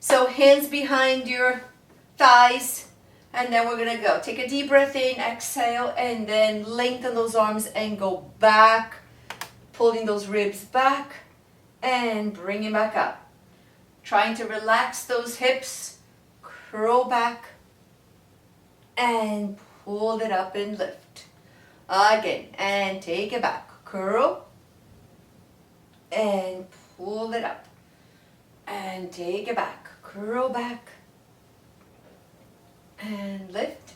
So hands behind your thighs, and then we're gonna go. Take a deep breath in, exhale, and then lengthen those arms and go back, pulling those ribs back and bring it back up. Trying to relax those hips, curl back and pull it up and lift. Again, and take it back, curl and pull it up and take it back, curl back and lift.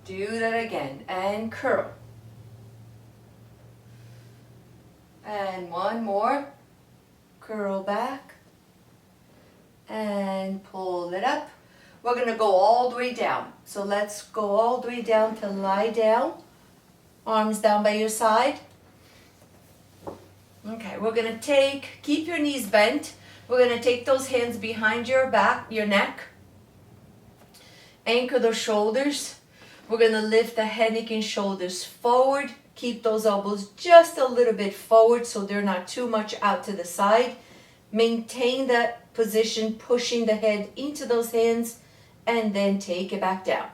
Do that again and curl. And one more, curl back and pull it up. We're gonna go all the way down. So let's go all the way down to lie down. Arms down by your side. Okay, we're gonna keep your knees bent. We're gonna take those hands behind your back, your neck. Anchor those shoulders. We're gonna lift the head, neck, and shoulders forward. Keep those elbows just a little bit forward so they're not too much out to the side. Maintain that position, pushing the head into those hands, and then take it back down.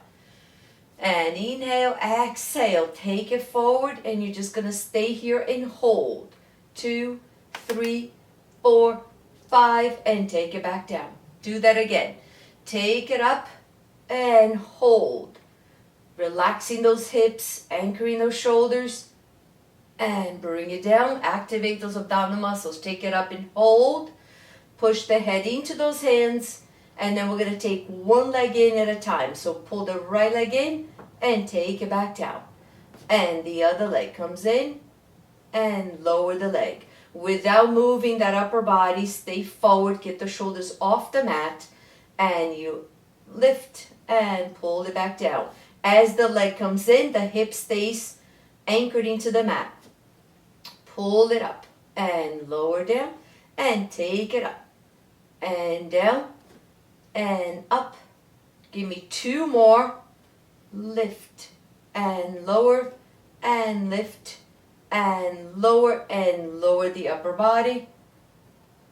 And inhale, exhale, take it forward, and you're just gonna stay here and hold. 2, 3, 4, 5, and take it back down. Do that again. Take it up and hold. Relaxing those hips, anchoring those shoulders, and bring it down. Activate those abdominal muscles. Take it up and hold. Push the head into those hands, and then we're going to take one leg in at a time. So pull the right leg in and take it back down. And the other leg comes in and lower the leg. Without moving that upper body, stay forward, get the shoulders off the mat, and you lift and pull it back down. As the leg comes in, the hip stays anchored into the mat. Pull it up and lower down and take it up and down and up. Give me 2 more. Lift and lower and lift and lower the upper body.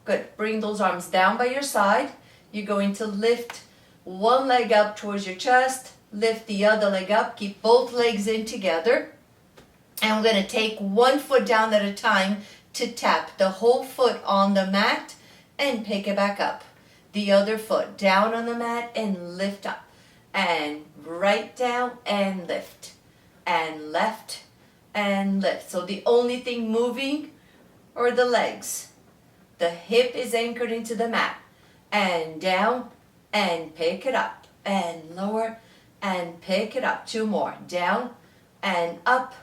Good. Bring those arms down by your side. You're going to lift one leg up towards your chest. Lift the other leg up. Keep both legs in together. And we're going to take one foot down at a time to tap the whole foot on the mat and pick it back up. The other foot down on the mat and lift up. And right down and lift. And left and lift. So the only thing moving are the legs. The hip is anchored into the mat. And down and pick it up. And lower and pick it up. 2 more. Down and up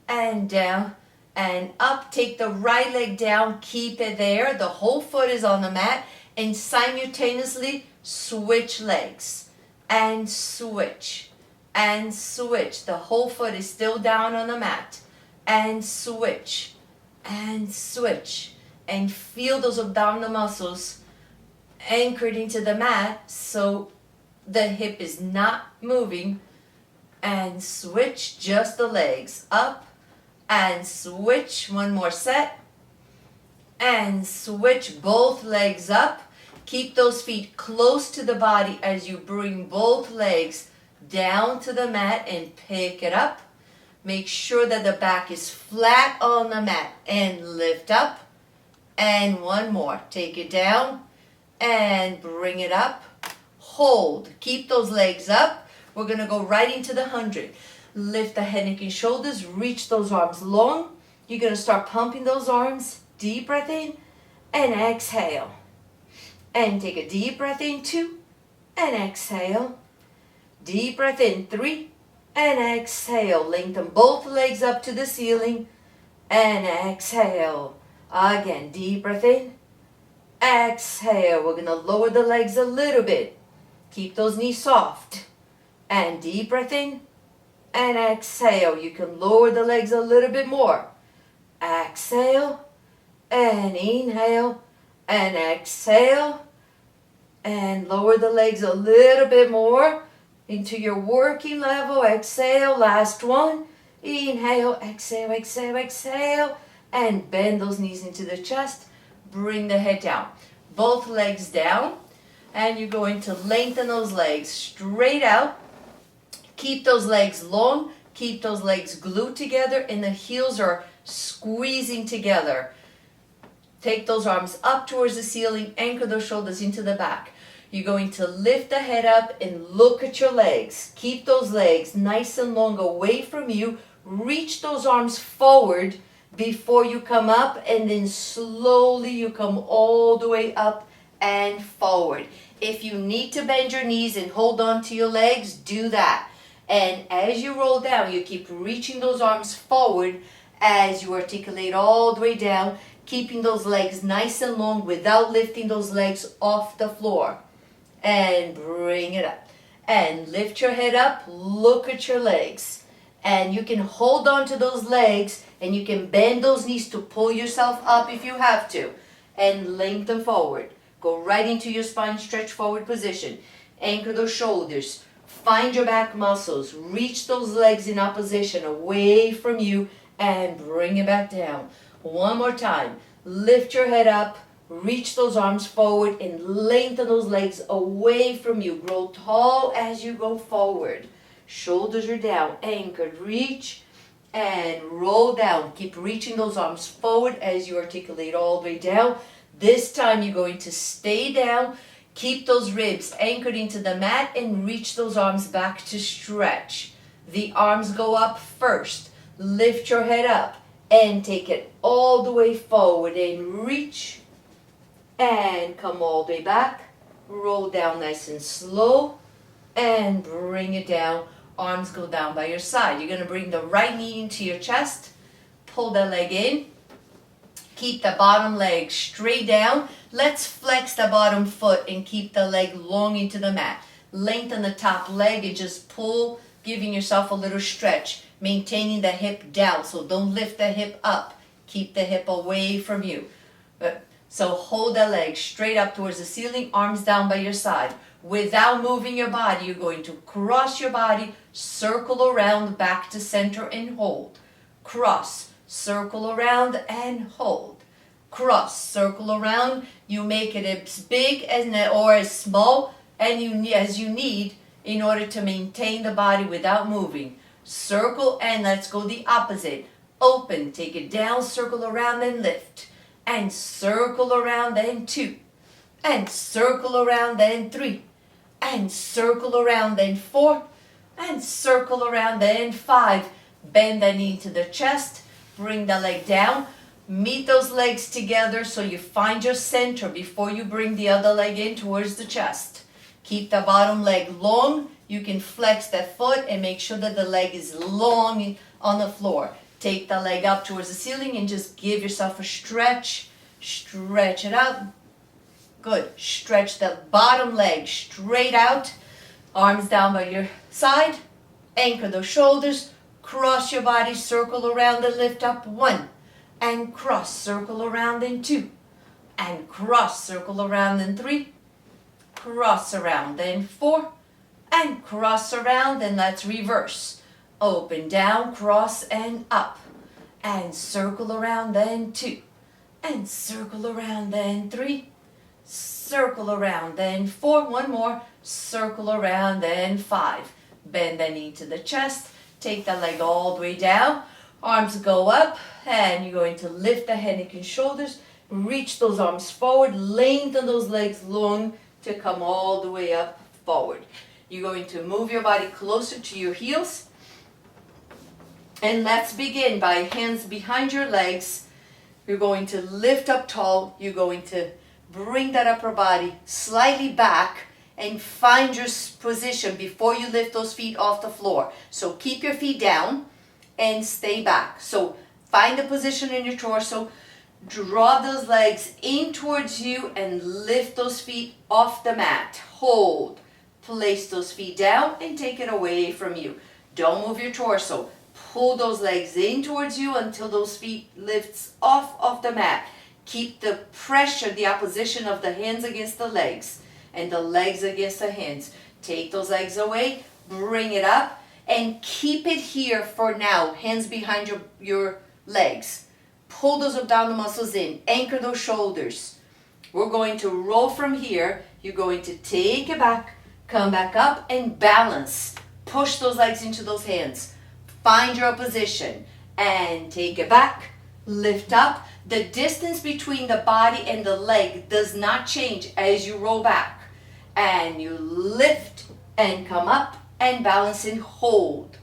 and down and up. Take the right leg down. Keep it there. The whole foot is on the mat. And simultaneously switch legs. And switch. And switch. The whole foot is still down on the mat. And switch. And switch. And feel those abdominal muscles anchored into the mat so the hip is not moving. And switch just the legs up and switch. One more set and switch both legs up. Keep those feet close to the body as you bring both legs down to the mat and pick it up. Make sure that the back is flat on the mat and lift up. And one more. Take it down and bring it up. Hold. Keep those legs up. We're going to go right into the 100. Lift the head, neck, and shoulders. Reach those arms long. You're going to start pumping those arms. Deep breath in and exhale. And take a deep breath in, 2, and exhale. Deep breath in, 3, and exhale. Lengthen both legs up to the ceiling and exhale. Again, deep breath in, exhale. We're going to lower the legs a little bit. Keep those knees soft. And deep breath in and exhale. You can lower the legs a little bit more. Exhale and inhale and exhale. And lower the legs a little bit more into your working level. Exhale. Last one. Inhale. Exhale, exhale, exhale. And bend those knees into the chest. Bring the head down. Both legs down. And you're going to lengthen those legs straight out. Keep those legs long. Keep those legs glued together, and the heels are squeezing together. Take those arms up towards the ceiling. Anchor those shoulders into the back. You're going to lift the head up and look at your legs. Keep those legs nice and long away from you. Reach those arms forward before you come up, and then slowly you come all the way up and forward. If you need to bend your knees and hold on to your legs, do that. And as you roll down, you keep reaching those arms forward as you articulate all the way down, keeping those legs nice and long without lifting those legs off the floor. And bring it up. And lift your head up, look at your legs. And you can hold on to those legs, and you can bend those knees to pull yourself up if you have to. And lengthen forward. Go right into your spine stretch forward position. Anchor those shoulders. Find your back muscles. Reach those legs in opposition away from you and bring it back down. One more time. Lift your head up. Reach those arms forward and lengthen those legs away from you. Grow tall as you go forward. Shoulders are down. Anchored. Reach and roll down. Keep reaching those arms forward as you articulate all the way down. This time you're going to stay down. Keep those ribs anchored into the mat and reach those arms back to stretch. The arms go up first. Lift your head up and take it all the way forward and reach and come all the way back. Roll down nice and slow and bring it down. Arms go down by your side. You're going to bring the right knee into your chest. Pull the leg in. Keep the bottom leg straight down. Let's flex the bottom foot and keep the leg long into the mat. Lengthen the top leg and just pull, giving yourself a little stretch. Maintaining the hip down, so don't lift the hip up. Keep the hip away from you. So hold the leg straight up towards the ceiling, arms down by your side. Without moving your body, you're going to cross your body, circle around back to center and hold. Cross. Circle around and hold. Cross, circle around. You make it as big or as small as you need in order to maintain the body without moving. Circle, and let's go the opposite. Open, take it down, circle around and lift. And circle around and 2. And circle around and 3. And circle around and 4. And circle around and 5. Bend the knee to the chest. Bring the leg down. Meet those legs together so you find your center before you bring the other leg in towards the chest. Keep the bottom leg long. You can flex that foot and make sure that the leg is long on the floor. Take the leg up towards the ceiling and just give yourself a stretch. Stretch it out. Good. Stretch the bottom leg straight out. Arms down by your side. Anchor those shoulders. Cross your body, circle around and lift up. 1. And cross, circle around in 2. And cross, circle around in 3. Cross around in 4. And cross around, and let's reverse. Open, down, cross, and up. And circle around, then 2. And circle around, then 3. Circle around, then 4. One more. Circle around, then 5. Bend the knee to the chest. Take the leg all the way down. Arms go up, and you're going to lift the head, neck, and shoulders. Reach those arms forward. Lengthen those legs long to come all the way up forward. You're going to move your body closer to your heels. And let's begin by hands behind your legs. You're going to lift up tall. You're going to bring that upper body slightly back and find your position before you lift those feet off the floor. So keep your feet down and stay back. So find the position in your torso. Draw those legs in towards you and lift those feet off the mat. Hold. Place those feet down and take it away from you. Don't move your torso. Pull those legs in towards you until those feet lifts off of the mat. Keep the pressure, the opposition of the hands against the legs and the legs against the hands. Take those legs away, bring it up, and keep it here for now. Hands behind your legs. Pull those abdominal muscles in. Anchor those shoulders. We're going to roll from here. you're going to take it back, come back up and balance. Push those legs into those hands. Find your position and take it back, lift up. The distance between the body and the leg does not change as you roll back. And you lift and come up and balance and hold.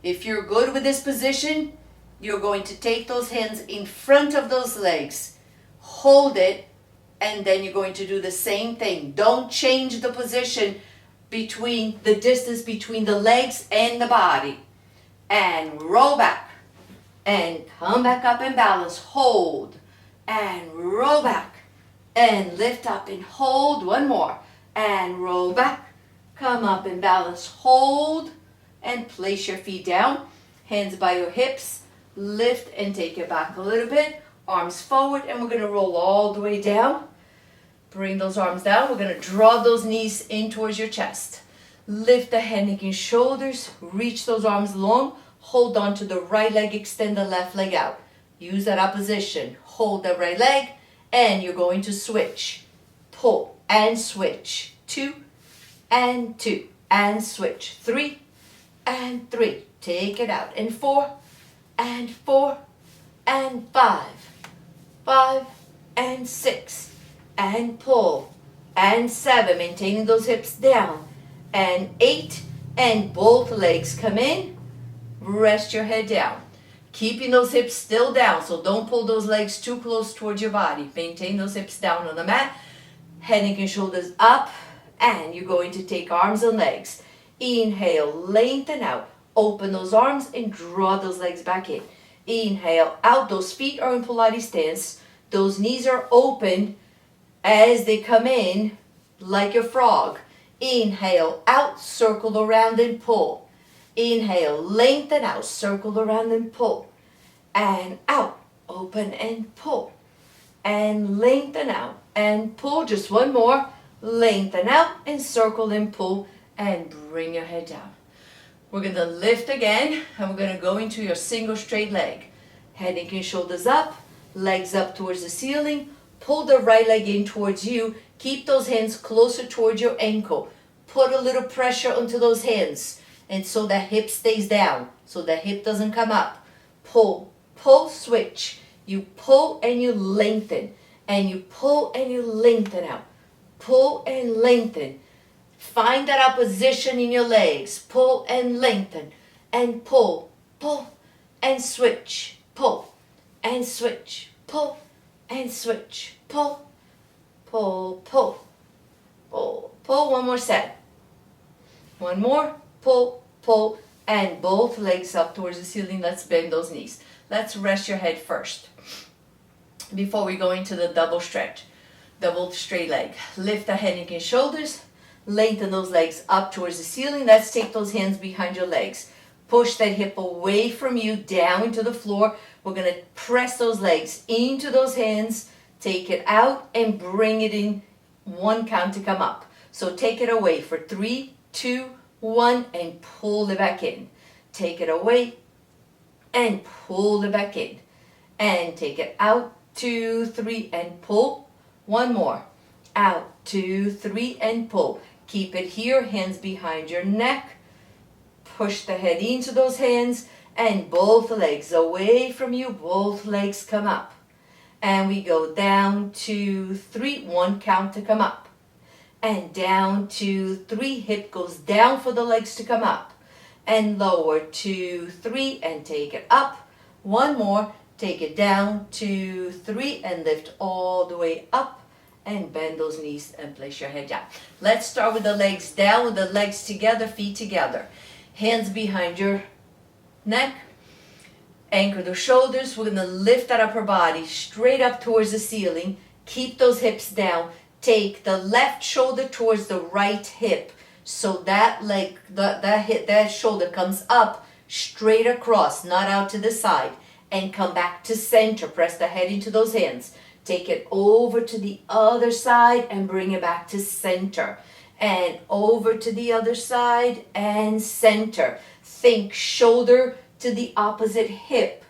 If you're good with this position, you're going to take those hands in front of those legs, hold it, and then you're going to do the same thing. Don't change the position between the distance between the legs and the body. And roll back and come back up and balance, hold and roll back and lift up and hold. One more and roll back, come up and balance, hold and place your feet down, hands by your hips, lift and take it back a little bit, arms forward, and we're going to roll all the way down. Bring those arms down. We're going to draw those knees in towards your chest. Lift the head, neck, and shoulders. Reach those arms long. Hold on to the right leg. Extend the left leg out. Use that opposition. Hold the right leg, and you're going to switch. Pull and switch. 2 and 2 and switch. 3 and 3. Take it out. And 4 and 4 and 5. 5 and 6. And pull, and 7, maintaining those hips down, and 8, and both legs come in, rest your head down, keeping those hips still down, so don't pull those legs too close towards your body. Maintain those hips down on the mat, head, neck, and shoulders up, and you're going to take arms and legs. Inhale, lengthen out, open those arms, and draw those legs back in. Inhale, out, those feet are in Pilates stance, those knees are open, as they come in, like a frog. Inhale, out, circle around and pull. Inhale, lengthen out, circle around and pull. And out, open and pull. And lengthen out and pull. Just one more. Lengthen out and circle and pull. And bring your head down. We're going to lift again. And we're going to go into your single straight leg. Head, neck, and shoulders up. Legs up towards the ceiling. Pull the right leg in towards you. Keep those hands closer towards your ankle. Put a little pressure onto those hands. And so the hip stays down. So the hip doesn't come up. Pull, pull, switch. You pull and you lengthen. And you pull and you lengthen out. Pull and lengthen. Find that opposition in your legs. Pull and lengthen. And pull, pull, and switch. Pull, and switch. Pull, and switch. Pull, pull, pull, pull, pull. One more set. One more. Pull, pull, and both legs up towards the ceiling. Let's bend those knees. Let's rest your head first before we go into the double stretch. Double straight leg. Lift the head, neck, and shoulders. Lengthen those legs up towards the ceiling. Let's take those hands behind your legs. Push that hip away from you, down into the floor. We're going to press those legs into those hands. Take it out and bring it in one count to come up. So take it away for 3, 2, 1, and pull it back in. Take it away and pull it back in. And take it out, 2, 3, and pull. One more. Out, 2, 3, and pull. Keep it here, hands behind your neck. Push the head into those hands and both legs away from you. Both legs come up. And we go down, 2, 3, 1 count to come up. And down, 2, 3, hip goes down for the legs to come up. And lower, 2, 3, and take it up. One more, take it down, 2, 3, and lift all the way up. And bend those knees and place your head down. Let's start with the legs down, with the legs together, feet together. Hands behind your neck. Anchor the shoulders. We're going to lift that upper body straight up towards the ceiling. Keep those hips down. Take the left shoulder towards the right hip. So that leg, that shoulder comes up straight across, not out to the side. And come back to center. Press the head into those hands. Take it over to the other side and bring it back to center. And over to the other side and center. Think shoulder to the opposite hip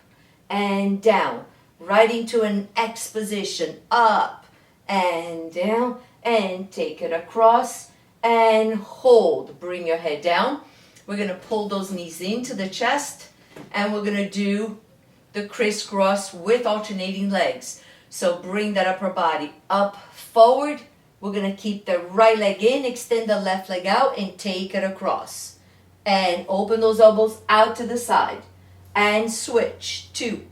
and down. Right into an X position. Up and down and take it across and hold. Bring your head down. We're going to pull those knees into the chest and we're going to do the crisscross with alternating legs. So bring that upper body up forward. We're going to keep the right leg in, extend the left leg out and take it across. And open those elbows out to the side. And switch. 2.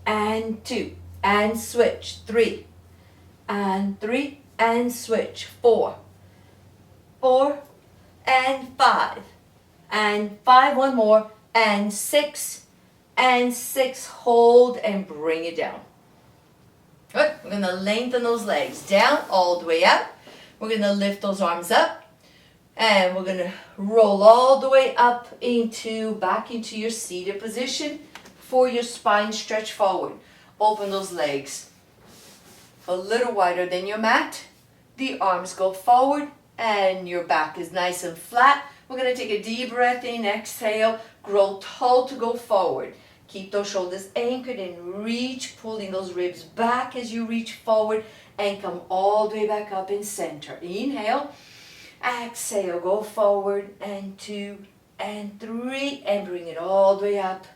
And 2. And switch. 3. And 3. And switch. 4. 4. And 5. And 5. One more. And 6. And 6. Hold and bring it down. Good. We're going to lengthen those legs down all the way up. We're going to lift those arms up. And we're going to roll all the way up back into your seated position for your spine stretch forward. Open those legs a little wider than your mat. The arms go forward and your back is nice and flat. We're going to take a deep breath in, exhale, grow tall to go forward. Keep those shoulders anchored and reach, pulling those ribs back as you reach forward and come all the way back up in center. Inhale, exhale, go forward and 2 and 3 and bring it all the way up.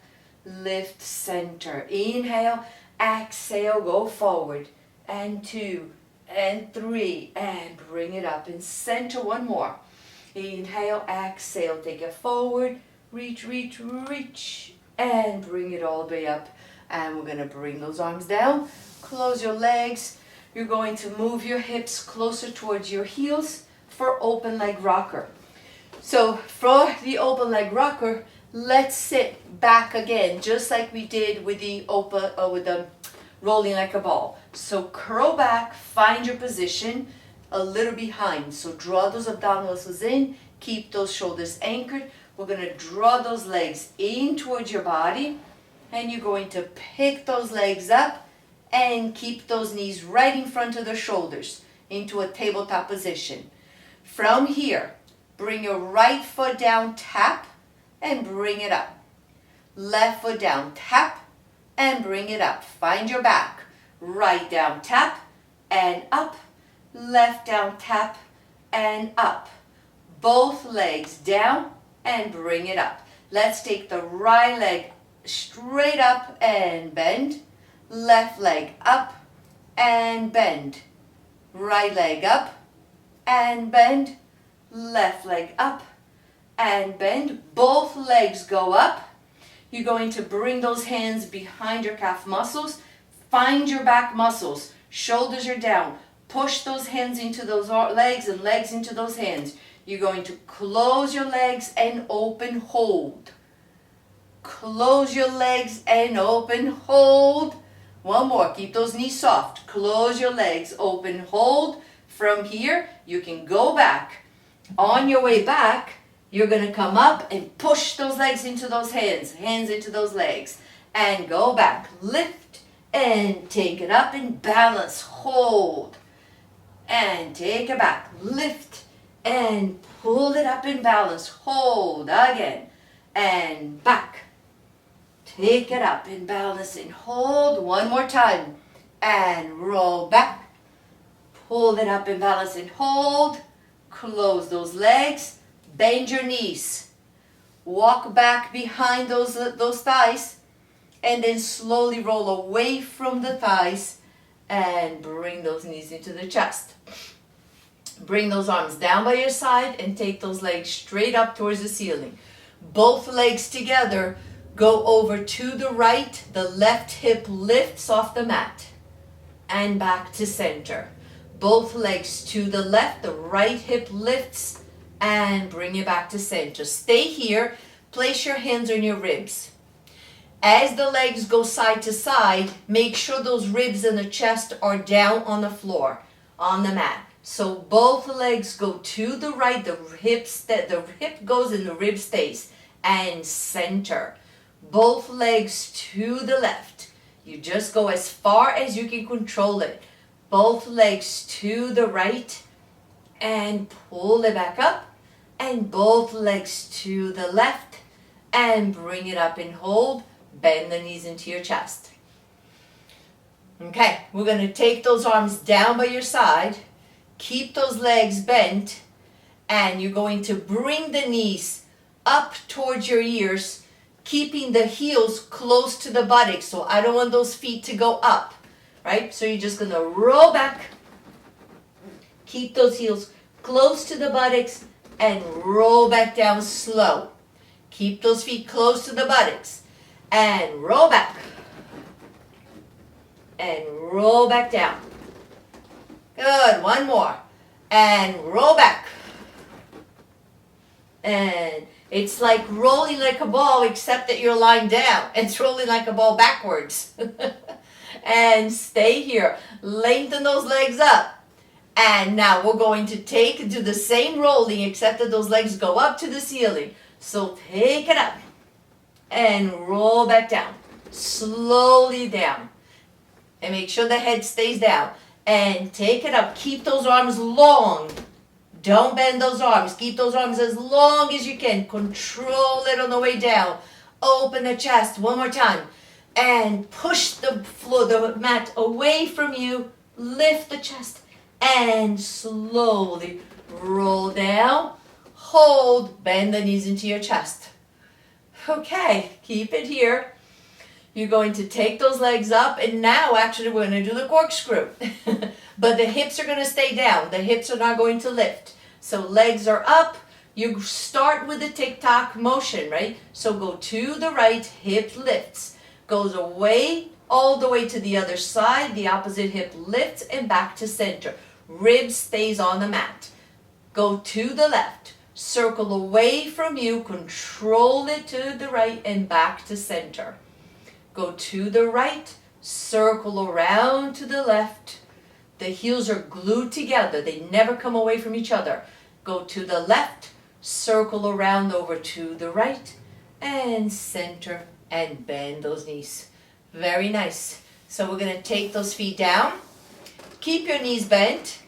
Lift center. Inhale, exhale, go forward and 2 and 3 and bring it up in center. One more. Inhale, exhale, take it forward, reach, reach, reach. And bring it all the way up. And we're going to bring those arms down. Close your legs. You're going to move your hips closer towards your heels for open leg rocker. So for the open leg rocker, let's sit back again, just like we did with the rolling like a ball. So curl back, find your position a little behind. So draw those abdominal muscles in, keep those shoulders anchored. We're going to draw those legs in towards your body and you're going to pick those legs up and keep those knees right in front of the shoulders into a tabletop position. From here, bring your right foot down, tap, and bring it up. Left foot down, tap, and bring it up. Find your back. Right down, tap, and up. Left down, tap, and up. Both legs down and bring it up. Let's take the right leg straight up and bend. Left leg up and bend. Right leg up and bend. Left leg up and bend. Both legs go up. You're going to bring those hands behind your calf muscles. Find your back muscles. Shoulders are down. Push those hands into those legs and legs into those hands. You're going to close your legs and open, hold. Close your legs and open, hold. One more. Keep those knees soft. Close your legs, open, hold. From here, you can go back. On your way back, you're going to come up and push those legs into those hands. Hands into those legs. And go back. Lift and take it up and balance. Hold. And take it back. Lift. And pull it up in balance. Hold again. And back. Take it up in balance and hold. One more time. And roll back. Pull it up in balance and hold. Close those legs. Bend your knees. Walk back behind those thighs. And then slowly roll away from the thighs. And bring those knees into the chest. Bring those arms down by your side and take those legs straight up towards the ceiling. Both legs together, go over to the right. The left hip lifts off the mat and back to center. Both legs to the left, the right hip lifts and bring it back to center. Stay here. Place your hands on your ribs. As the legs go side to side, make sure those ribs and the chest are down on the floor, on the mat. So both legs go to the right, the hip goes and the rib stays, and center. Both legs to the left. You just go as far as you can control it. Both legs to the right and pull it back up. And both legs to the left and bring it up and hold. Bend the knees into your chest. Okay, we're going to take those arms down by your side. Keep those legs bent, and you're going to bring the knees up towards your ears, keeping the heels close to the buttocks. So I don't want those feet to go up, right? So you're just going to roll back, keep those heels close to the buttocks, and roll back down slow. Keep those feet close to the buttocks, and roll back, and roll back down. Good, one more, and roll back. And it's like rolling like a ball, except that you're lying down. It's rolling like a ball backwards. And stay here. Lengthen those legs up. And now we're going to do the same rolling, except that those legs go up to the ceiling. So take it up and roll back down. Slowly down. And make sure the head stays down. And take it up. Keep those arms long. Don't bend those arms. Keep those arms as long as you can. Control it on the way down. Open the chest one more time. And push the floor, the mat away from you. Lift the chest. And slowly roll down. Hold. Bend the knees into your chest. Okay, keep it here. You're going to take those legs up, and now actually we're going to do the corkscrew. But the hips are going to stay down. The hips are not going to lift. So legs are up. You start with the tick-tock motion, right? So go to the right, hip lifts. Goes away, all the way to the other side. The opposite hip lifts and back to center. Rib stays on the mat. Go to the left. Circle away from you. Control it to the right and back to center. Go to the right, circle around to the left. The heels are glued together. They never come away from each other. Go to the left, circle around over to the right, and center, and bend those knees. Very nice. So we're going to take those feet down. Keep your knees bent.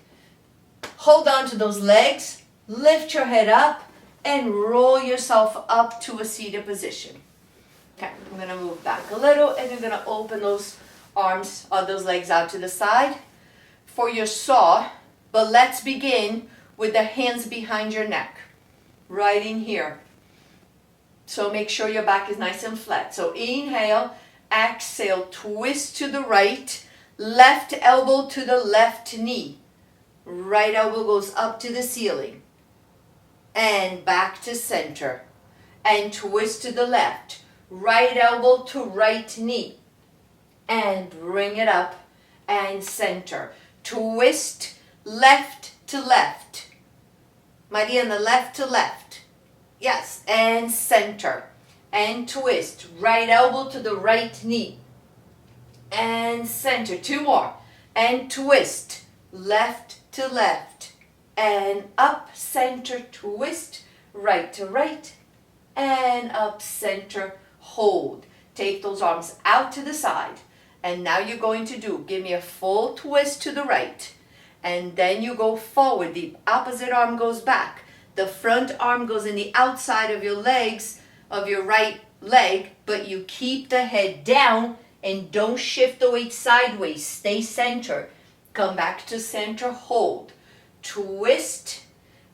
Hold on to those legs. Lift your head up, and roll yourself up to a seated position. Okay, I'm going to move back a little, and you're going to open those arms or those legs out to the side for your saw. But let's begin with the hands behind your neck, right in here. So make sure your back is nice and flat. So inhale, exhale, twist to the right, left elbow to the left knee. Right elbow goes up to the ceiling. And back to center. And twist to the left. Right elbow to right knee. And bring it up and center. Twist left to left. Mariana, left to left. Yes, and center. And twist. Right elbow to the right knee. And center. Two more. And twist. Left to left. And up, center, twist. Right to right. And up, center, hold. Take those arms out to the side. And now you're going to give me a full twist to the right. And then you go forward. The opposite arm goes back. The front arm goes in the outside of your legs, of your right leg, but you keep the head down and don't shift the weight sideways. Stay centered. Come back to center, hold. Twist,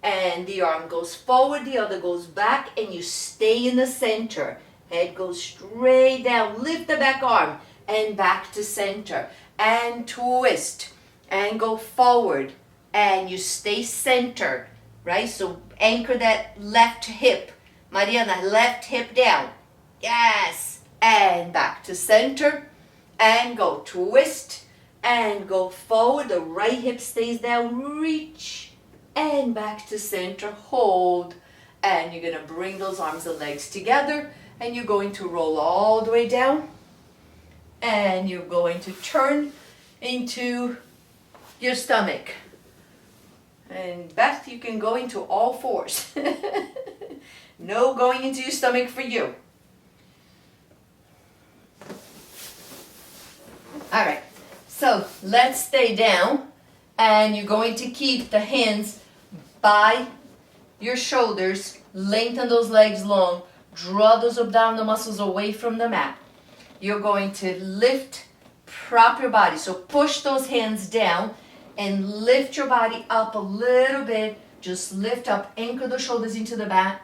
and the arm goes forward, the other goes back, and you stay in the center. Head goes straight down. Lift the back arm, and back to center. And twist, and go forward, and you stay centered. Right? So anchor that left hip. Mariana, left hip down. Yes. And back to center. And go twist. And go forward. The right hip stays down. Reach. And back to center. Hold. And you're going to bring those arms and legs together. And you're going to roll all the way down. And you're going to turn into your stomach. And Beth, you can go into all fours. No going into your stomach for you. All right, so let's stay down. And you're going to keep the hands by your shoulders. Lengthen those legs long. Draw those abdominal muscles away from the mat. You're going to lift, prop your body. So push those hands down. and lift your body up a little bit. Just lift up, anchor the shoulders into the mat,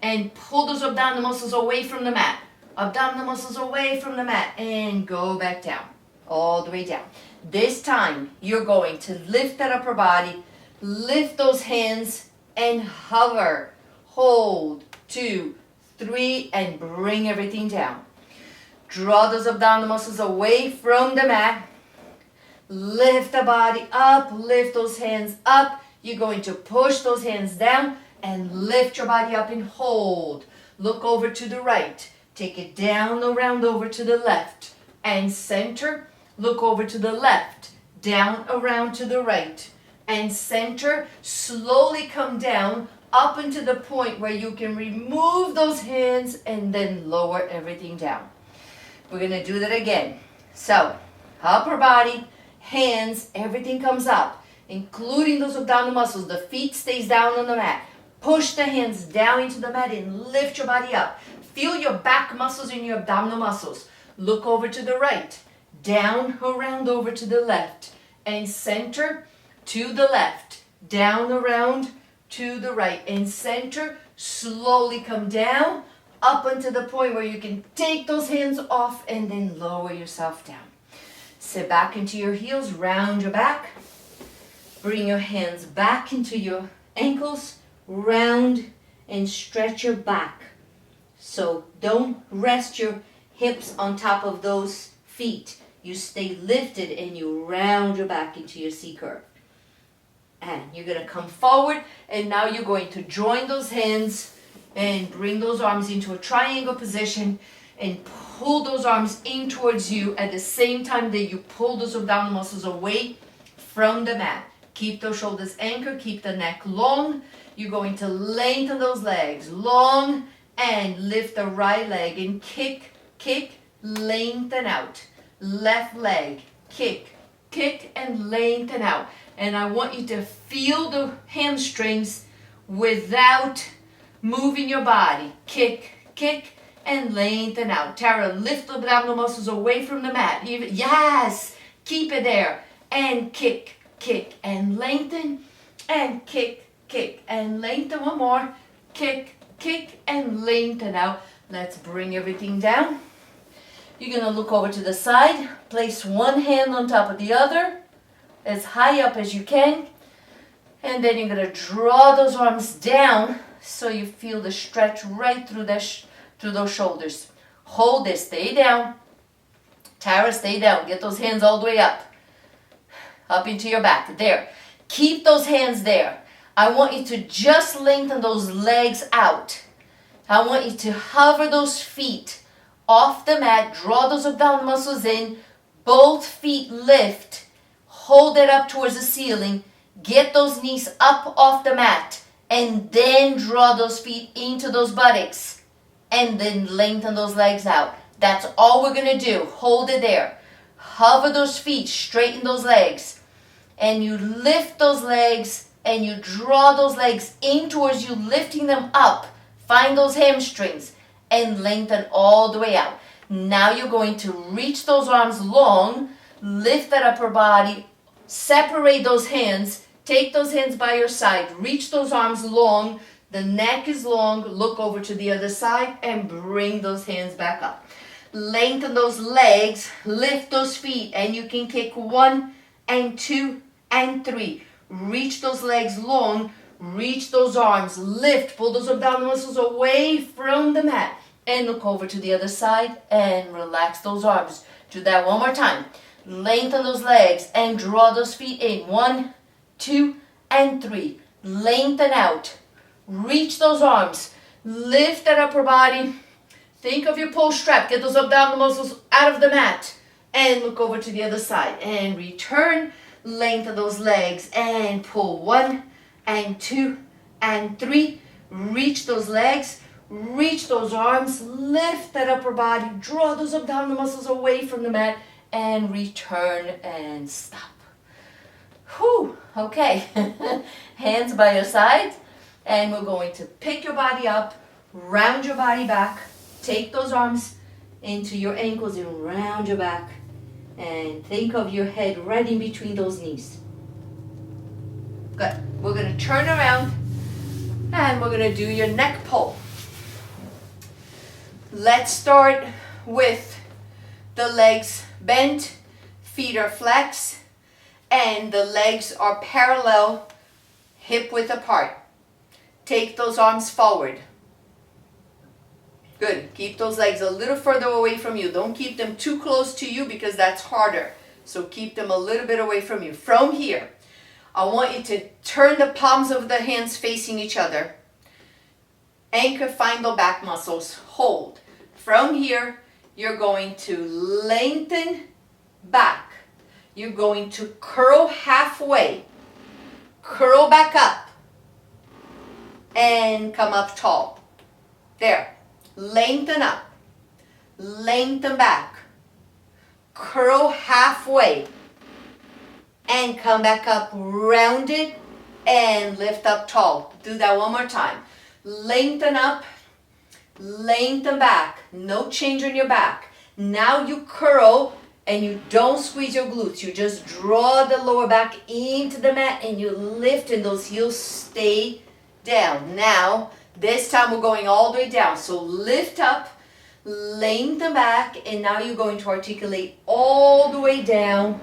and pull those abdominal muscles away from the mat. Abdominal muscles away from the mat, and go back down, all the way down. This time, you're going to lift that upper body, lift those hands, and hover. Hold, 2, 3, and bring everything down. Draw those abdominal muscles away from the mat. Lift the body up, lift those hands up. You're going to push those hands down and lift your body up and hold. Look over to the right. Take it down, around over to the left. And center. Look over to the left. Down, around to the right. And center. Slowly come down up into the point where you can remove those hands and then lower everything down. We're going to do that again. So, upper body, hands, everything comes up, including those abdominal muscles. The feet stays down on the mat. Push the hands down into the mat and lift your body up. Feel your back muscles and your abdominal muscles. Look over to the right, down, around, over to the left, and center to the left, down, around, to the right, and center. Slowly come down, up until the point where you can take those hands off and then lower yourself down. Sit back into your heels, round your back. Bring your hands back into your ankles, round and stretch your back. So don't rest your hips on top of those feet. You stay lifted and you round your back into your C curve. And you're going to come forward, and now you're going to join those hands and bring those arms into a triangle position and pull those arms in towards you at the same time that you pull those abdominal muscles away from the mat. Keep those shoulders anchored, keep the neck long. You're going to lengthen those legs long and lift the right leg and kick, kick, lengthen out. Left leg, kick, kick, and lengthen out. And I want you to feel the hamstrings without moving your body. Kick, kick, and lengthen out. Tara, lift the abdominal muscles away from the mat. Yes, keep it there. And kick, kick, and lengthen. And kick, kick, and lengthen. One more. Kick, kick, and lengthen out. Let's bring everything down. You're going to look over to the side. Place one hand on top of the other, as high up as you can. And then you're going to draw those arms down so you feel the stretch right through those shoulders. Hold this. Stay down. Tara, stay down. Get those hands all the way up. Up into your back. There. Keep those hands there. I want you to just lengthen those legs out. I want you to hover those feet off the mat. Draw those abdominal muscles in. Both feet lift. Hold it up towards the ceiling. Get those knees up off the mat. And then draw those feet into those buttocks. And then lengthen those legs out. That's all we're going to do. Hold it there. Hover those feet. Straighten those legs. And you lift those legs. And you draw those legs in towards you. Lifting them up. Find those hamstrings. And lengthen all the way out. Now you're going to reach those arms long. Lift that upper body. Separate those hands. Take those hands by your side. Reach those arms long. The neck is long. Look over to the other side and bring those hands back up. Lengthen those legs. Lift those feet. And you can kick 1 and 2 and 3. Reach those legs long. Reach those arms. Lift. Pull those abdominal muscles away from the mat. And look over to the other side and relax those arms. Do that one more time. Lengthen those legs and draw those feet in. 1, 2, and 3. Lengthen out. Reach those arms. Lift that upper body. Think of your pull strap. Get those abdominal muscles out of the mat. And look over to the other side. And return. Lengthen those legs. And pull 1, and 2, and 3. Reach those legs. Reach those arms. Lift that upper body. Draw those abdominal muscles away from the mat. And return and stop. Whew, okay. Hands by your sides. And we're going to pick your body up, round your body back. Take those arms into your ankles and round your back. And think of your head right in between those knees. Good. We're going to turn around and we're going to do your neck pull. Let's start with the legs bent, feet are flexed, and the legs are parallel, hip width apart. Take those arms forward. Good. Keep those legs a little further away from you. Don't keep them too close to you because that's harder. So keep them a little bit away from you. From here, I want you to turn the palms of the hands facing each other. Anchor, find the back muscles. Hold. From here, you're going to lengthen back. You're going to curl halfway. Curl back up. And come up tall. There. Lengthen up. Lengthen back. Curl halfway. And come back up rounded and lift up tall. Do that one more time. Lengthen up. Lengthen back. No change on your back. Now you curl and you don't squeeze your glutes. You just draw the lower back into the mat and you lift and those heels stay down. Now, this time we're going all the way down. So lift up, lengthen back, and now you're going to articulate all the way down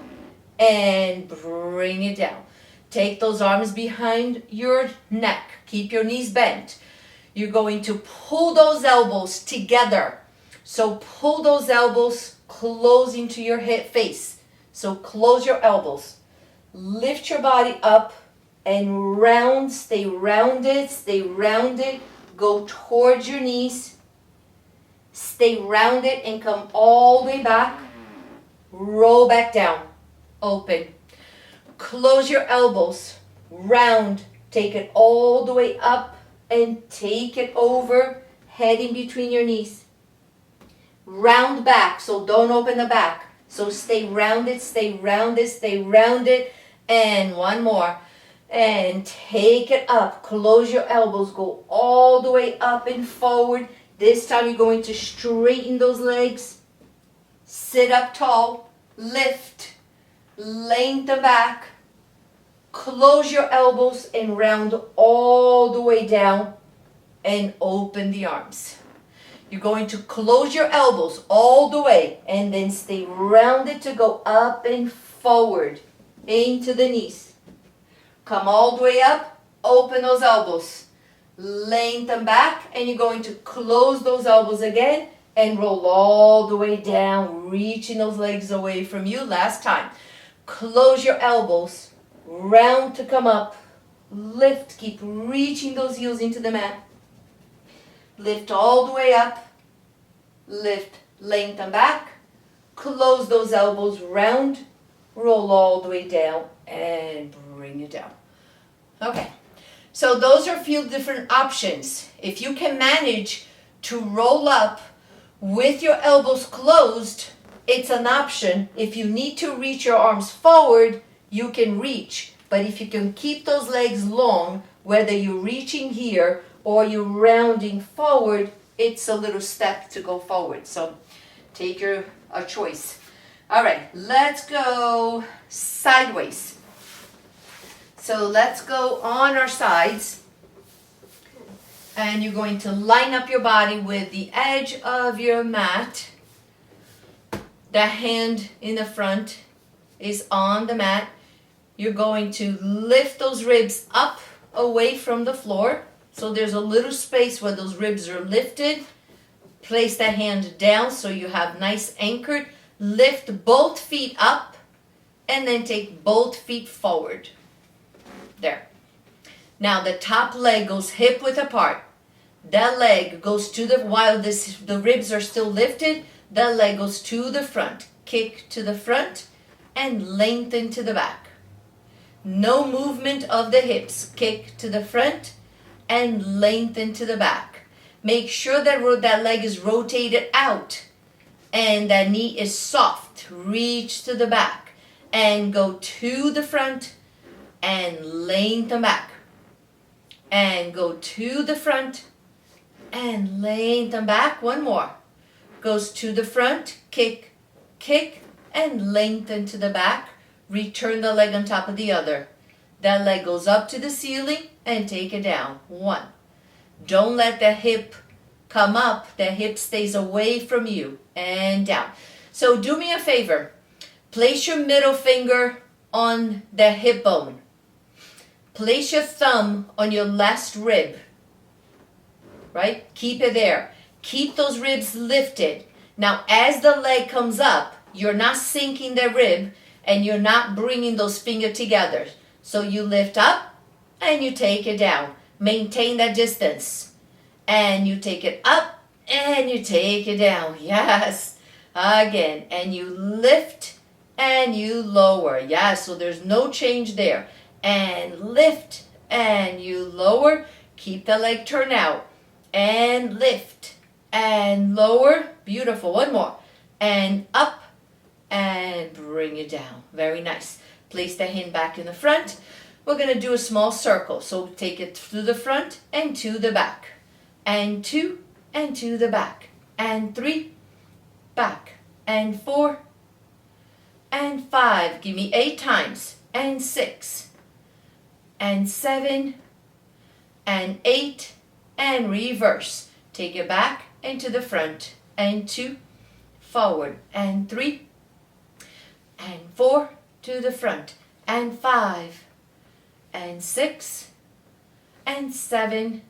and bring it down. Take those arms behind your neck. Keep your knees bent. You're going to pull those elbows together. So pull those elbows close into your hip face. So close your elbows. Lift your body up and round. Stay rounded. Stay rounded. Go towards your knees. Stay rounded and come all the way back. Roll back down. Open. Close your elbows. Round. Take it all the way up and take it over. Head in between your knees. Round back, so don't open the back. So stay rounded, stay rounded, stay rounded. And one more. And take it up. Close your elbows. Go all the way up and forward. This time you're going to straighten those legs. Sit up tall. Lift. Lengthen back. Close your elbows and round all the way down. And open the arms. You're going to close your elbows all the way and then stay rounded to go up and forward into the knees. Come all the way up, open those elbows, lengthen back, and you're going to close those elbows again and roll all the way down, reaching those legs away from you. Last time. Close your elbows, round to come up, lift, keep reaching those heels into the mat. Lift all the way up, lift, lengthen back, close those elbows round, roll all the way down, and bring it down. Okay, so those are a few different options. If you can manage to roll up with your elbows closed, it's an option. If you need to reach your arms forward, you can reach. But if you can keep those legs long, whether you're reaching here or you're rounding forward, it's a little step to go forward. So take a choice. All right, let's go sideways. So let's go on our sides. And you're going to line up your body with the edge of your mat. The hand in the front is on the mat. You're going to lift those ribs up away from the floor. So there's a little space where those ribs are lifted. Place the hand down so you have nice anchored. Lift both feet up and then take both feet forward. There. Now the top leg goes hip width apart. That leg goes to while the ribs are still lifted, that leg goes to the front. Kick to the front and lengthen to the back. No movement of the hips. Kick to the front and lengthen to the back. Make sure that that leg is rotated out and that knee is soft. Reach to the back and go to the front and lengthen back. And go to the front and lengthen back. One more. Goes to the front, kick, kick, and lengthen to the back. Return the leg on top of the other. That leg goes up to the ceiling and take it down. 1. Don't let the hip come up. The hip stays away from you and down. So do me a favor. Place your middle finger on the hip bone. Place your thumb on your last rib. Right? Keep it there. Keep those ribs lifted. Now, as the leg comes up, you're not sinking the rib and you're not bringing those fingers together. So you lift up and you take it down. Maintain that distance. And you take it up and you take it down. Yes. Again. And you lift and you lower. Yes. So there's no change there. And lift and you lower. Keep the leg turned out. And lift and lower. Beautiful. One more. And up and bring it down. Very nice. Place the hand back in the front. We're going to do a small circle. So take it to the front and to the back. And 2 and to the back. And 3, back. And 4 and 5. Give me 8 times. And 6 and 7 and 8 and reverse. Take it back and to the front. And 2, forward. And 3 and 4 to the front. And 5 and 6 and 7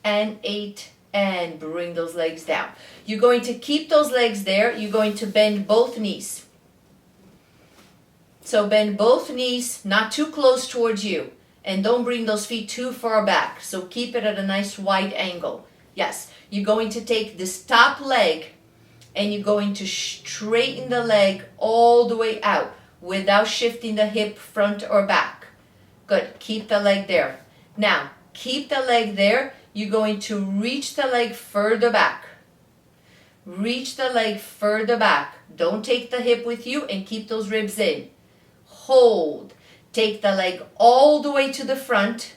and 8 and bring those legs down. You're going to keep those legs there. You're going to bend both knees. So bend both knees, not too close towards you. And don't bring those feet too far back. So keep it at a nice wide angle. Yes, you're going to take this top leg and you're going to straighten the leg all the way out without shifting the hip front or back. Good. Keep the leg there. Now, keep the leg there. You're going to reach the leg further back. Reach the leg further back. Don't take the hip with you and keep those ribs in. Hold. Take the leg all the way to the front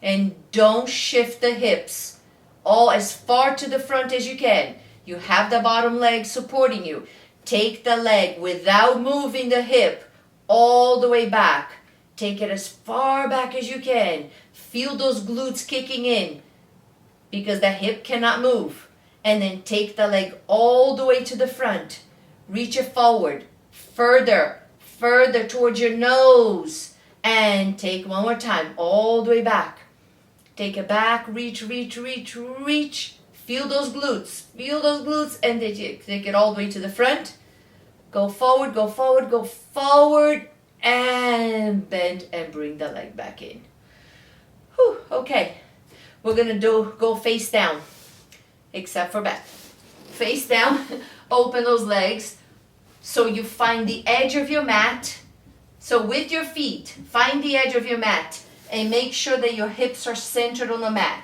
and don't shift the hips. All as far to the front as you can. You have the bottom leg supporting you. Take the leg without moving the hip all the way back. Take it as far back as you can. Feel those glutes kicking in because the hip cannot move. And then take the leg all the way to the front. Reach it forward. Further towards your nose. And take one more time all the way back. Take it back. Reach. Feel those glutes. And then take it all the way to the front. Go forward. And bend and bring the leg back in. Whew, okay. We're going to go face down. Except for back. Face down. Open those legs. So you find the edge of your mat. So with your feet, find the edge of your mat. And make sure that your hips are centered on the mat.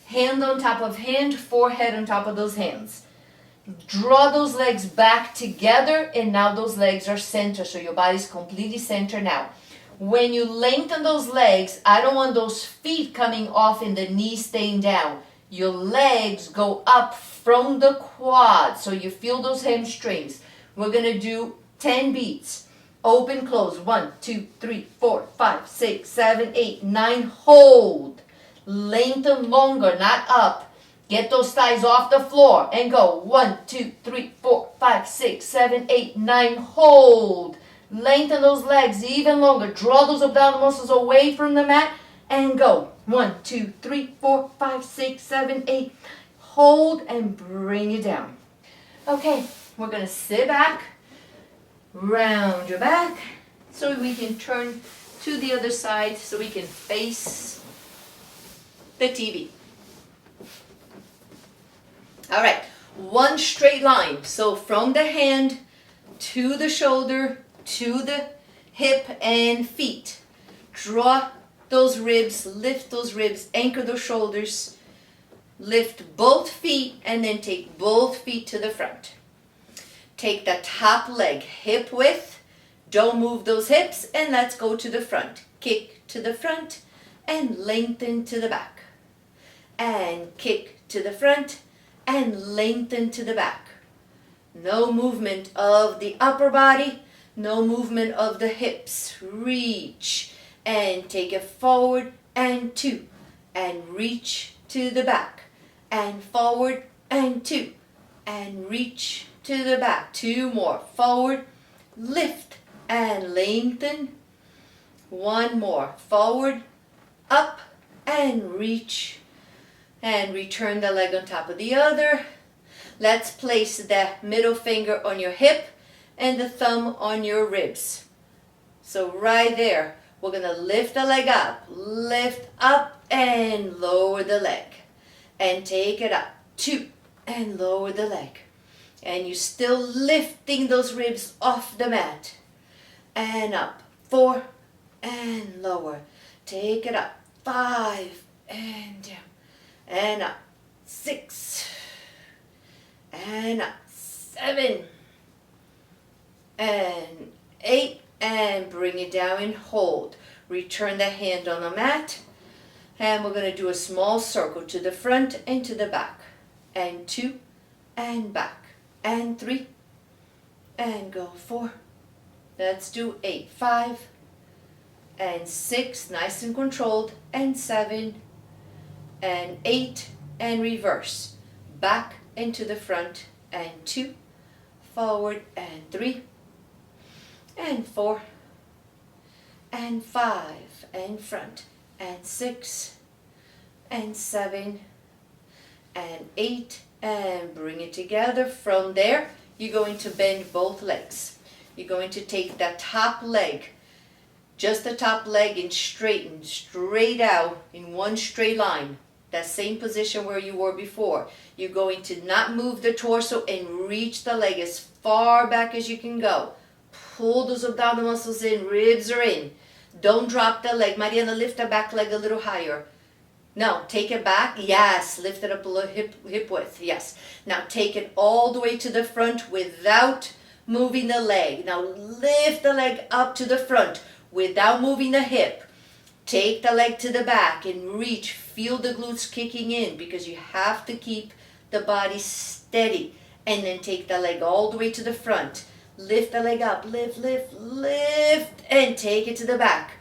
Hand on top of hand, forehead on top of those hands. Draw those legs back together and now those legs are centered. So your body's completely centered now. When you lengthen those legs, I don't want those feet coming off and the knees staying down. Your legs go up from the quad. So you feel those hamstrings. We're going to do 10 beats. Open, close. 1, 2, 3, 4, 5, 6, 7, 8, 9. Hold. Lengthen longer, not up. Get those thighs off the floor and go. 1, 2, 3, 4, 5, 6, 7, 8, 9. Hold. Lengthen those legs even longer. Draw those abdominal muscles away from the mat and go. 1, 2, 3, 4, 5, 6, 7, 8. Hold and bring it down. Okay, we're going to sit back. Round your back so we can turn to the other side so we can face the TV. All right, one straight line. So from the hand to the shoulder to the hip and feet. Draw those ribs, lift those ribs, anchor those shoulders. Lift both feet and then take both feet to the front. Take the top leg hip width. Don't move those hips and let's go to the front. Kick to the front and lengthen to the back. And kick to the front and lengthen to the back. No movement of the upper body. No movement of the hips. Reach and take it forward and 2 and reach to the back and forward and 2 and reach to the back. 2 more. Forward, lift and lengthen. 1 more. Forward, up and reach and return the leg on top of the other. Let's place the middle finger on your hip and the thumb on your ribs. So right there, we're going to lift the leg up, lift up and lower the leg. And take it up, 2, and lower the leg. And you're still lifting those ribs off the mat. And up, 4, and lower. Take it up, 5, and down. And up, 6, and up, 7, and 8, and bring it down and hold. Return the hand on the mat. And we're going to do a small circle to the front and to the back. And 2, and back. And 3, and go 4. Let's do 8, 5, and 6, nice and controlled, and 7, and 8, and reverse. Back into the front, and 2, forward, and 3, and 4, and 5, and front, and 6, and 7, and 8, and bring it together. From there, you're going to bend both legs. You're going to take that top leg, just the top leg, and straighten straight out in one straight line. That same position where you were before. You're going to not move the torso and reach the leg as far back as you can go. Pull those abdominal muscles in, ribs are in. Don't drop the leg. Mariana, lift the back leg a little higher. No, take it back. Yes, lift it up a little hip width. Yes. Now take it all the way to the front without moving the leg. Now lift the leg up to the front without moving the hip. Take the leg to the back and reach. Feel the glutes kicking in because you have to keep the body steady. And then take the leg all the way to the front. Lift the leg up. Lift, lift, lift. And take it to the back.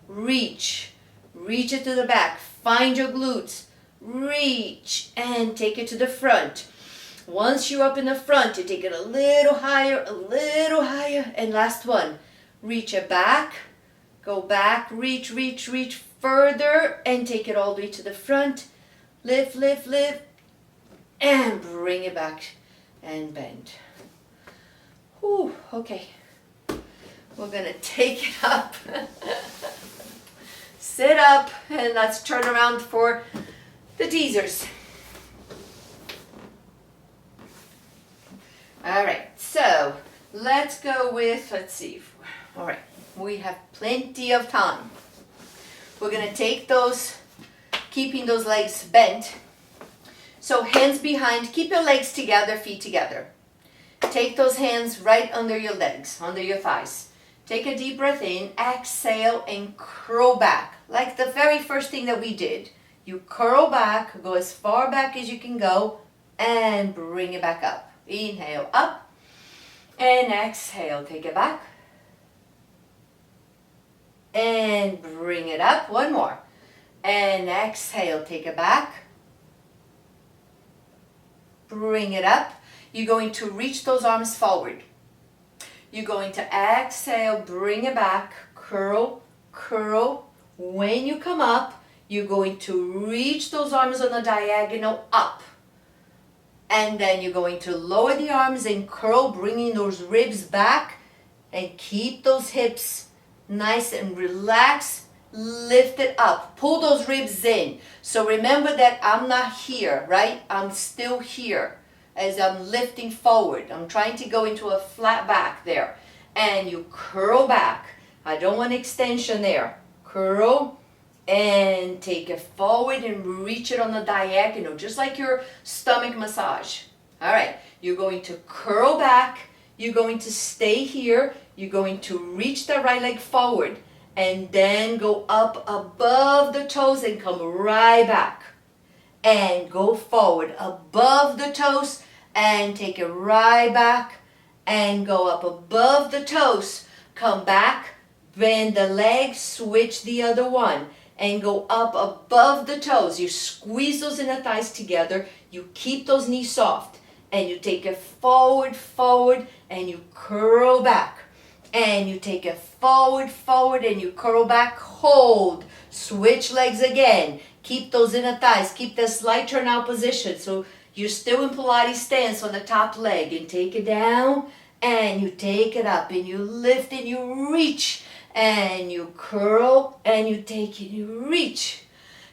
Reach. Reach it to the back. Find your glutes. Reach. And take it to the front. Once you're up in the front, you take it a little higher, and last one. Reach it back, go back, reach, reach, reach further, and take it all the way to the front. Lift, lift, lift, and bring it back and bend. Whew, okay. We're gonna take it up. Sit up, and let's turn around for the teasers. All right, so let's go with, let's see. All right, we have plenty of time. We're going to take those, keeping those legs bent. So hands behind, keep your legs together, feet together. Take those hands right under your legs, under your thighs. Take a deep breath in, exhale, and curl back. Like the very first thing that we did. You curl back, go as far back as you can go, and bring it back up. Inhale up and exhale, take it back and bring it up. One more, and exhale, take it back, bring it up. You're going to reach those arms forward. You're going to exhale, bring it back, curl, curl. When you come up, you're going to reach those arms on a diagonal up. And then you're going to lower the arms and curl, bringing those ribs back, and keep those hips nice and relaxed. Lift it up. Pull those ribs in. So remember that I'm not here, right? I'm still here as I'm lifting forward. I'm trying to go into a flat back there. And you curl back. I don't want extension there. Curl. And take it forward and reach it on the diagonal, just like your stomach massage. All right, you're going to curl back. You're going to stay here. You're going to reach the right leg forward and then go up above the toes and come right back. And go forward above the toes and take it right back and go up above the toes. Come back, Bend the leg, switch the other one, and go up above the toes. You squeeze those inner thighs together. You keep those knees soft. And you take it forward, forward, and you curl back. And you take it forward, forward, and you curl back. Hold. Switch legs again. Keep those inner thighs. Keep the slight turnout position. So you're still in Pilates stance on the top leg. And take it down. And you take it up. And you lift and you reach. And you curl. And you take it. You reach.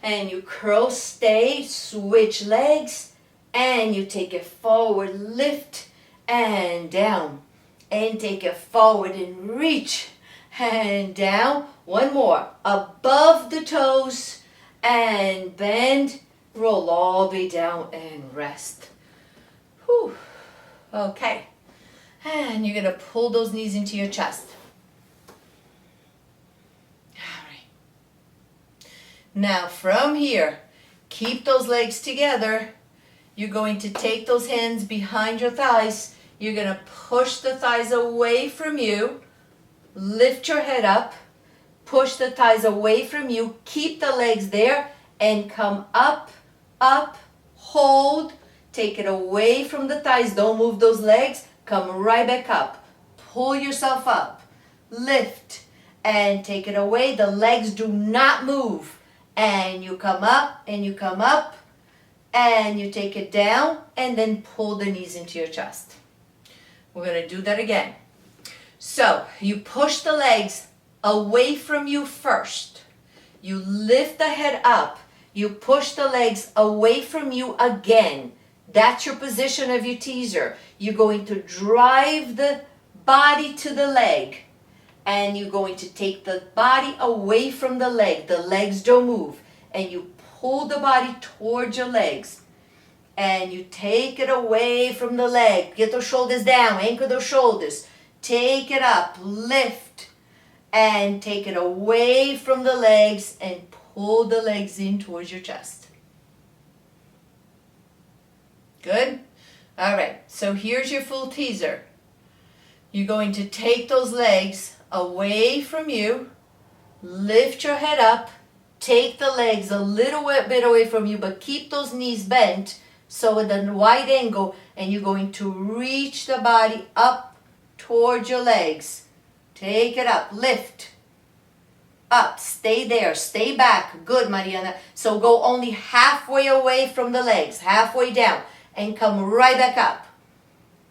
And you curl. Stay. Switch legs. And you take it forward. Lift. And down. And take it forward and reach. And down. One more. Above the toes. And bend. Roll all the way down and rest. Whew. Okay. And you're going to pull those knees into your chest. All right. Now from here, keep those legs together. You're going to take those hands behind your thighs. You're going to push the thighs away from you. Lift your head up. Push the thighs away from you. Keep the legs there and come up, up, hold. Take it away from the thighs. Don't move those legs. Come right back up. Pull yourself up. Lift and take it away. The legs do not move. And you come up and you come up. And you take it down and then pull the knees into your chest. We're going to do that again. So you push the legs away from you first. You lift the head up. You push the legs away from you again. That's your position of your teaser. You're going to drive the body to the leg. And you're going to take the body away from the leg. The legs don't move. And you pull the body towards your legs. And you take it away from the leg. Get those shoulders down. Anchor those shoulders. Take it up. Lift. And take it away from the legs. And pull the legs in towards your chest. Good? All right. So here's your full teaser. You're going to take those legs away from you. Lift your head up. Take the legs a little bit away from you, but keep those knees bent so at a wide angle, and you're going to reach the body up towards your legs. Take it up, lift, up, stay there, stay back. Good, Mariana. So go only halfway away from the legs, halfway down, and come right back up.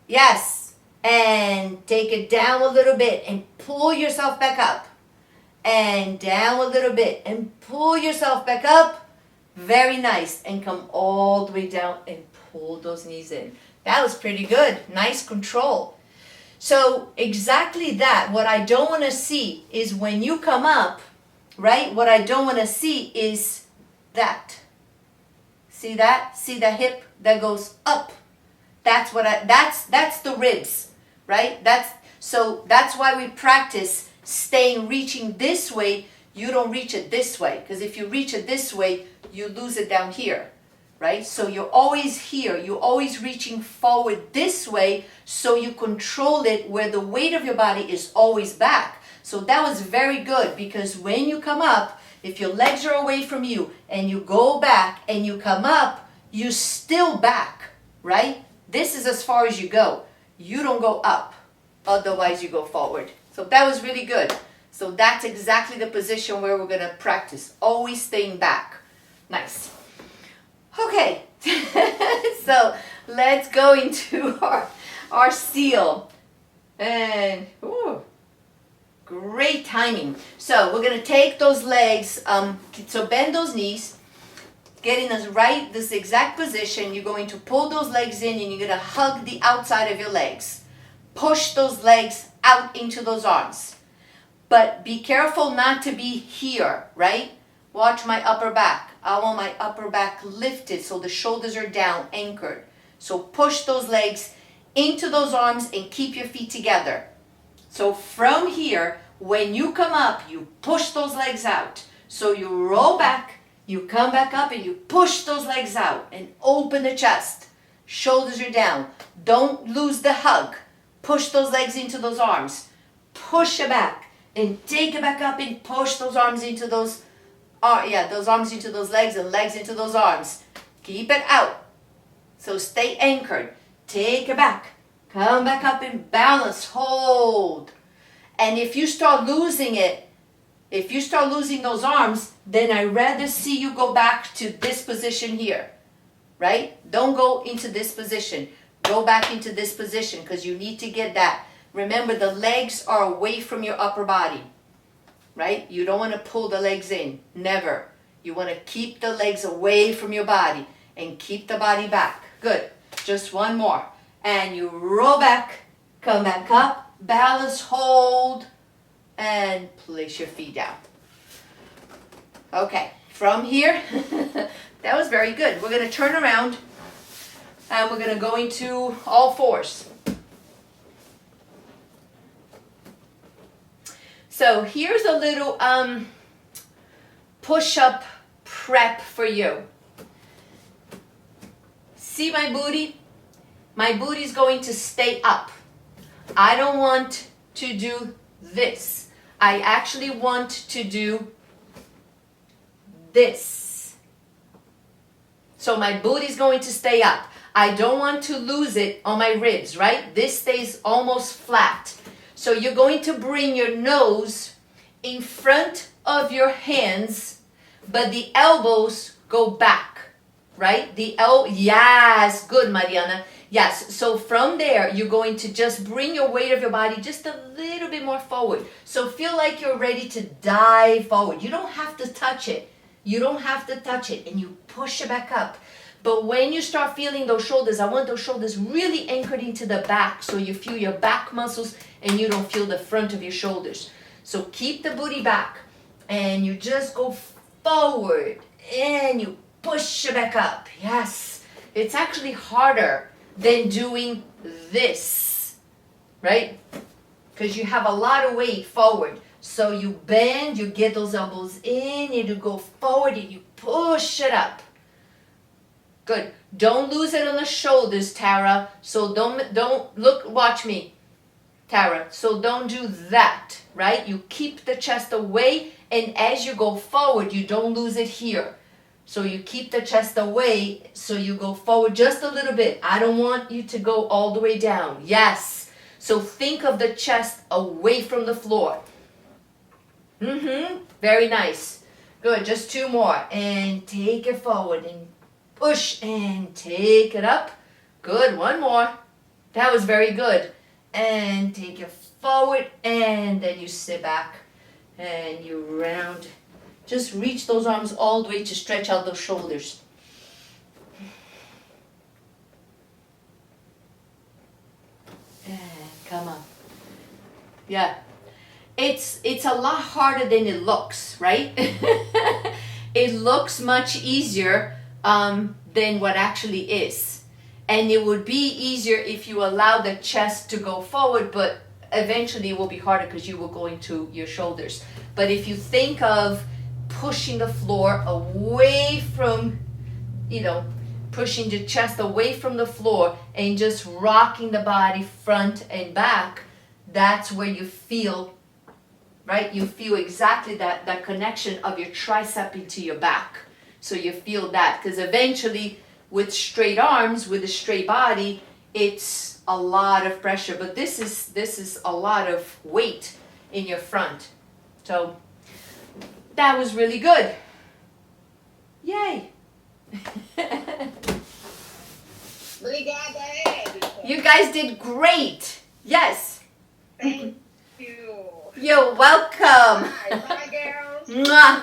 Yes, and take it down a little bit and pull yourself back up. And down a little bit and pull yourself back up. Very nice. And come all the way down and pull those knees in. That was pretty good. Nice control. So exactly that. What I don't want to see is when you come up, right? What I don't want to see is that. See that? See the hip that goes up. That's what that's the ribs, right? That's why we practice reaching this way. You don't reach it this way, because if you reach it this way, you lose it down here, right? So you're always here. You're always reaching forward this way, so you control it where the weight of your body is always back. So that was very good, because when you come up, if your legs are away from you and you go back and you come up, you're still back, right? This is as far as you go. You don't go up, otherwise you go forward. So that was really good. So that's exactly the position where we're going to practice. Always staying back. Nice. Okay. So let's go into our seal. And great timing. So we're going to take those legs. So bend those knees. Get in this exact position. You're going to pull those legs in and you're going to hug the outside of your legs. Push those legs out into those arms. But be careful not to be here, right? Watch my upper back. I want my upper back lifted so the shoulders are down, anchored. So push those legs into those arms and keep your feet together. So from here, when you come up, you push those legs out. So you roll back, you come back up and you push those legs out and open the chest. Shoulders are down. Don't lose the hug. Push those legs into those arms. Push it back and take it back up and push those arms into those, those arms into those legs and legs into those arms. Keep it out. So stay anchored. Take it back. Come back up and balance. Hold. And if you start losing it, if you start losing those arms, then I'd rather see you go back to this position here, right? Don't go into this position. Go back into this position because you need to get that. Remember, the legs are away from your upper body, right? You don't want to pull the legs in. Never. You want to keep the legs away from your body and keep the body back. Good. Just one more. And you roll back, come back up, balance, hold, and place your feet down. Okay, from here, that was very good. We're going to turn around and we're going to go into all fours. So here's a little push-up prep for you. See my booty? My booty's going to stay up. I don't want to do this. I actually want to do this. So my booty's going to stay up. I don't want to lose it on my ribs, right? This stays almost flat. So you're going to bring your nose in front of your hands, but the elbows go back, right? Yes, good, Mariana. Yes, so from there, you're going to just bring your weight of your body just a little bit more forward. So feel like you're ready to dive forward. You don't have to touch it. You don't have to touch it, and you push it back up. But when you start feeling those shoulders, I want those shoulders really anchored into the back so you feel your back muscles and you don't feel the front of your shoulders. So keep the booty back and you just go forward and you push it back up. Yes, it's actually harder than doing this, right? Because you have a lot of weight forward. So you bend, you get those elbows in, and you go forward and you push it up. Good. Don't lose it on the shoulders, Tara. So don't look, watch me, Tara. So don't do that, right? You keep the chest away, and as you go forward, you don't lose it here. So you keep the chest away, so you go forward just a little bit. I don't want you to go all the way down. Yes. So think of the chest away from the floor. Very nice. Good. Just two more. And take it forward and push and take it up. Good. One more. That was very good. And take it forward and then you sit back and you round. Just reach those arms all the way to stretch out those shoulders. And come on. Yeah. It's a lot harder than it looks, right? It looks much easier than what actually is. And it would be easier if you allow the chest to go forward, but eventually it will be harder because you will go into your shoulders. But if you think of pushing the floor away from, pushing the chest away from the floor and just rocking the body front and back, that's where you feel, right? You feel exactly that connection of your tricep into your back. So you feel that, because eventually with straight arms, with a straight body, it's a lot of pressure, but this is a lot of weight in your front. So that was really good. Yay. You guys did great. Yes. Thank you. You're welcome. Bye, girls. Mwah.